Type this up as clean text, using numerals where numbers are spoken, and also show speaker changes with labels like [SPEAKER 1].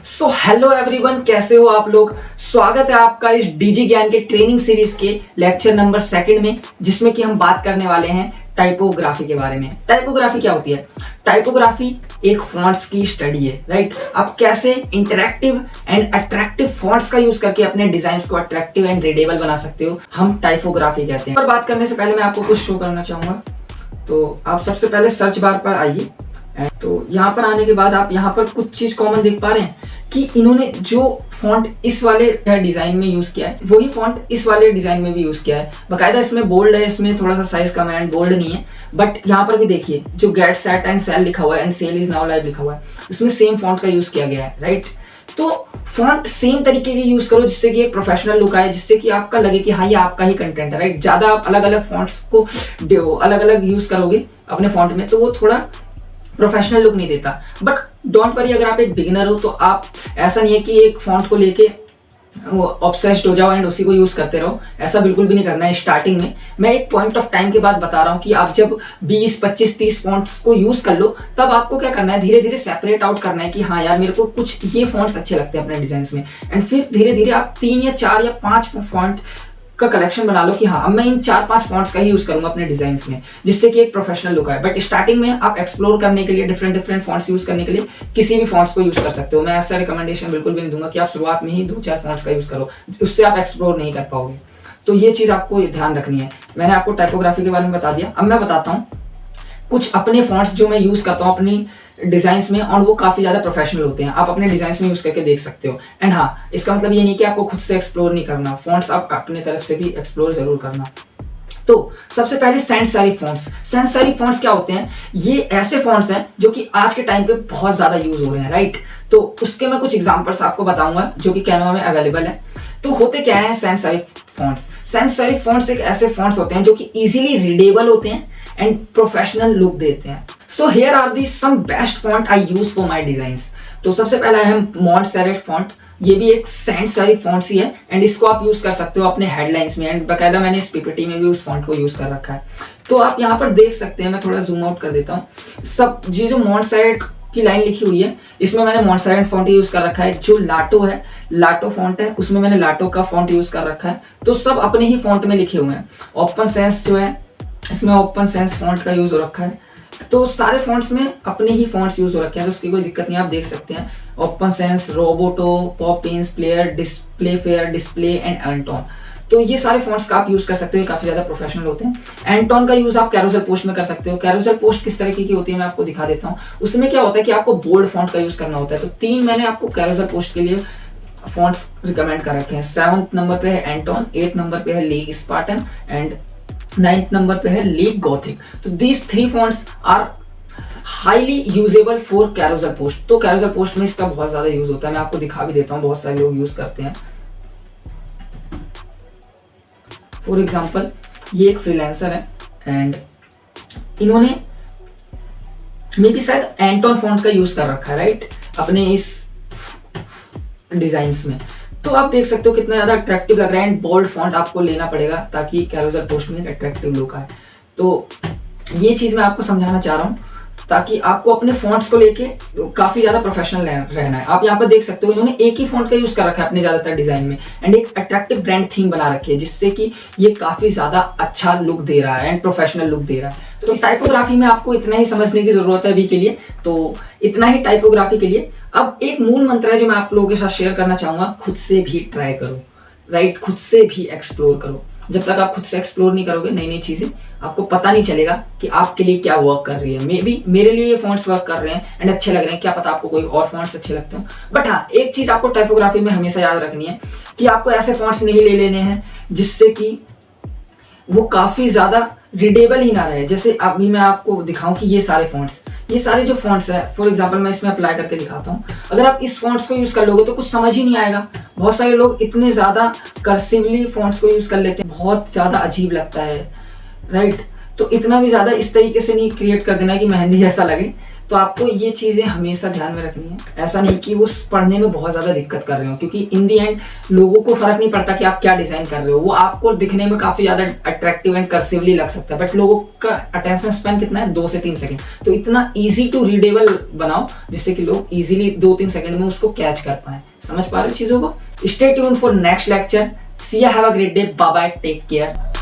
[SPEAKER 1] So hello everyone, कैसे हो आप लोग। स्वागत है आपका इस डीजी ज्ञान के ट्रेनिंग सीरीज के लेक्चर नंबर 2 में, जिसमें कि हम बात करने वाले हैं टाइपोग्राफी के बारे में। टाइपोग्राफी क्या होती है? टाइपोग्राफी एक फॉन्ट्स की स्टडी है, राइट। आप कैसे इंटरैक्टिव एंड अट्रैक्टिव फॉन्ट्स का यूज करके अपने डिजाइन्स को अट्रैक्टिव एंड रीडेबल बना सकते हो, हम टाइपोग्राफी कहते हैं। पर बात करने से पहले मैं आपको कुछ शो करना चाहूंगा। तो आप सबसे पहले सर्च बार पर आइए। तो यहाँ पर आने के बाद आप यहाँ पर कुछ चीज कॉमन देख पा रहे हैं कि इन्होंने जो फॉन्ट इस वाले डिजाइन में यूज किया है वही फॉन्ट इस वाले डिजाइन में भी यूज किया है। बाकायदा इसमें बोल्ड है, इसमें थोड़ा सा साइज कम है एंड बोल्ड नहीं है। बट यहाँ पर भी देखिए, जो गेट सेट एंड सेल लिखा हुआ है and sale is now live लिखा हुआ है, इसमें सेम फॉन्ट का यूज किया गया है, राइट। तो फॉन्ट सेम तरीके के यूज करो जिससे कि एक प्रोफेशनल लुक आए, जिससे कि आपका लगे कि हाँ ये आपका ही कंटेंट है, राइट। ज्यादा आप अलग अलग फॉन्ट्स को अलग अलग यूज करोगे अपने फॉन्ट में तो वो थोड़ा प्रोफेशनल लुक नहीं देता। बट डोंट वरी, अगर आप एक बिगिनर हो तो आप ऐसा नहीं है कि एक फॉन्ट को लेके ऑब्सेस्ड हो जाओ एंड उसी को यूज करते रहो। ऐसा बिल्कुल भी नहीं करना है स्टार्टिंग में। मैं एक पॉइंट ऑफ टाइम के बाद बता रहा हूँ कि आप जब 20, 25, 30 फॉन्ट्स को यूज कर लो, तब आपको क्या करना है, धीरे धीरे सेपरेट आउट करना है कि हाँ यार मेरे को कुछ ये फॉन्ट्स अच्छे लगते हैं अपने डिजाइन में। एंड फिर धीरे धीरे आप 3 या 4 या 5 फॉन्ट का कलेक्शन बना लो कि हाँ अब मैं इन 4-5 फॉन्ट्स का ही यूज करूंगा अपने डिजाइन्स में, जिससे कि एक प्रोफेशनल लुक आए। बट स्टार्टिंग में आप एक्सप्लोर करने के लिए डिफरेंट फॉन्ट्स यूज करने के लिए किसी भी फॉन्ट्स को यूज कर सकते हो। मैं ऐसा रिकमेंडेशन बिल्कुल भी नहीं दूंगा कि आप शुरुआत में ही 2-4 फॉन्ट्स का यूज करो, उससे आप एक्सप्लोर नहीं कर पाओगे। तो ये चीज आपको ध्यान रखनी है। मैंने आपको टाइपोग्राफी के बारे में बता दिया। अब मैं बताता हूँ कुछ अपने फॉन्ट्स जो मैं यूज करता हूँ अपनी डिजाइन्स में, और वो काफी ज्यादा प्रोफेशनल होते हैं। आप अपने डिजाइन्स में यूज करके देख सकते हो। एंड हाँ, इसका मतलब ये नहीं कि आपको खुद से एक्सप्लोर नहीं करना, फॉन्ट्स आप अपने तरफ से भी एक्सप्लोर जरूर करना। तो सबसे पहले sans serif fonts. Sans serif fonts क्या होते हैं? ये ऐसे फॉन्ट्स हैं जो कि आज के टाइम पे बहुत ज्यादा यूज हो रहे हैं, राइट। तो उसके मैं कुछ एग्जांपल्स आपको बताऊंगा जो कि कैनवा में अवेलेबल है। तो होते क्या है sans serif fonts? Sans serif fonts एक ऐसे फॉन्ट्स होते हैं जो कि इजीली रीडेबल होते हैं एंड प्रोफेशनल लुक देते हैं। So here are the some best font I use for my designs. तो सबसे पहला है मॉन्ट सेरिफ फॉन्ट। ये भी एक सैंस सेरिफ फॉन्ट ही है एंड इसको आप यूज कर सकते हो अपने हेडलाइंस में। एंड बाकायदा मैंने इस पीपीटी में भी उस फॉन्ट को यूज कर रखा है। तो आप यहाँ पर देख सकते हैं, मैं थोड़ा जूम आउट कर देता हूँ। सब ये जो मॉन्ट सेरिफ की लाइन लिखी हुई है, इसमें मैंने मॉन्ट सेरिफ फॉन्ट यूज कर रखा है। जो लाटो है, लाटो फॉन्ट है, उसमें मैंने लाटो का फॉन्ट यूज कर रखा है। तो सब अपने ही फॉन्ट में लिखे हुए हैं। ओपन सेंस जो है, इसमें ओपन सेंस फॉन्ट का यूज हो रखा है। तो सारे फॉन्ट्स में अपने ही फॉन्ट्स यूज हो रखे हैं, तो उसकी कोई दिक्कत नहीं, आप देख सकते हैं। Open sense, Roboto, Poppins, player, display fair, display and Anton. तो ये सारे फॉन्ट्स का आप यूज कर सकते हो, काफी ज्यादा प्रोफेशनल होते हैं। एंटोन का यूज आप कैरोसेल पोस्ट में कर सकते हो। कैरोसेल पोस्ट किस तरीके की होती है मैं आपको दिखा देता हूँ। उसमें क्या होता है कि आपको बोल्ड फॉन्ट का यूज करना होता है। तो 3 मैंने आपको कैरोसेल पोस्ट के लिए फॉन्ट्स रिकमेंड कर रखे हैं। 7th नंबर पे है एंटोन, 8th नंबर पे है league Spartan and 9th number पे है लीग गॉथिक। तो these 3 fonts are highly usable for carousel post. तो कैरोसेल पोस्ट में इसका बहुत ज्यादा यूज होता है। मैं आपको दिखा भी देता हूँ, बहुत सारे लोग यूज करते हैं। फॉर एग्जाम्पल, ये एक फ्रीलांसर है एंड इन्होंने मे बी शायद एंटोन फॉन्ट का यूज कर रखा है, राइट, अपने इस डिजाइन्स में। तो आप देख सकते हो कितना ज्यादा अट्रैक्टिव लग रहा है। एंड बोल्ड फॉन्ट आपको लेना पड़ेगा ताकि कैरोसेल पोस्ट में एक अट्रैक्टिव लुक आए। तो ये चीज मैं आपको समझाना चाह रहा हूँ ताकि आपको अपने फॉन्ट्स को लेके काफी ज्यादा प्रोफेशनल रहना है। आप यहाँ पर देख सकते हो इन्होंने एक ही फॉन्ट का यूज कर रखा है अपने ज्यादातर डिजाइन में एंड एक अट्रैक्टिव ब्रांड थीम बना रखी है, जिससे कि ये काफी ज्यादा अच्छा लुक दे रहा है एंड प्रोफेशनल लुक दे रहा है। तो टाइपोग्राफी में आपको इतना ही समझने की जरूरत है अभी के लिए। तो इतना ही टाइपोग्राफी के लिए। अब एक मूल मंत्र है जो मैं आप लोगों के साथ शेयर करना चाहूंगा, खुद से भी ट्राई करो, राइट। खुद से भी एक्सप्लोर करो। जब तक आप खुद से एक्सप्लोर नहीं करोगे नई नई चीजें, आपको पता नहीं चलेगा कि आपके लिए क्या वर्क कर रही है। मे बी मेरे लिए ये फॉन्ट्स वर्क कर रहे हैं एंड अच्छे लग रहे हैं, क्या पता आपको कोई और फॉन्ट्स अच्छे लगते हो। बट हाँ, एक चीज आपको टाइपोग्राफी में हमेशा याद रखनी है कि आपको ऐसे फॉन्ट्स नहीं ले लेने हैं जिससे कि वो काफी ज्यादा रीडेबल ही ना रहे। जैसे अभी मैं आपको दिखाऊं कि ये सारे जो फॉन्ट्स है, फॉर एग्जांपल मैं इसमें अप्लाई करके दिखाता हूँ। अगर आप इस फॉन्ट्स को यूज कर लोगे तो कुछ समझ ही नहीं आएगा। बहुत सारे लोग इतने ज्यादा कर्सिवली फॉन्ट्स को यूज कर लेते हैं, बहुत ज्यादा अजीब लगता है, राइट। तो इतना भी ज्यादा इस तरीके से नहीं क्रिएट कर देना कि मेहंदी जैसा लगे। तो आपको ये चीज़ें हमेशा ध्यान में रखनी है। ऐसा नहीं कि वो पढ़ने में बहुत ज़्यादा दिक्कत कर रहे हो, क्योंकि इन दी एंड लोगों को फर्क नहीं पड़ता कि आप क्या डिज़ाइन कर रहे हो। वो आपको दिखने में काफ़ी ज़्यादा अट्रैक्टिव एंड कर्सिवली लग सकता है, बट लोगों का अटेंशन स्पैन कितना है, 2 से 3 सेकंड। तो इतना ईजी टू रीडेबल बनाओ जिससे कि लोग ईजिली 2-3 सेकंड में उसको कैच कर पाए। समझ पा रहे हो चीज़ों को? Stay tune for next lecture. See you, have a great day, bye bye, take care.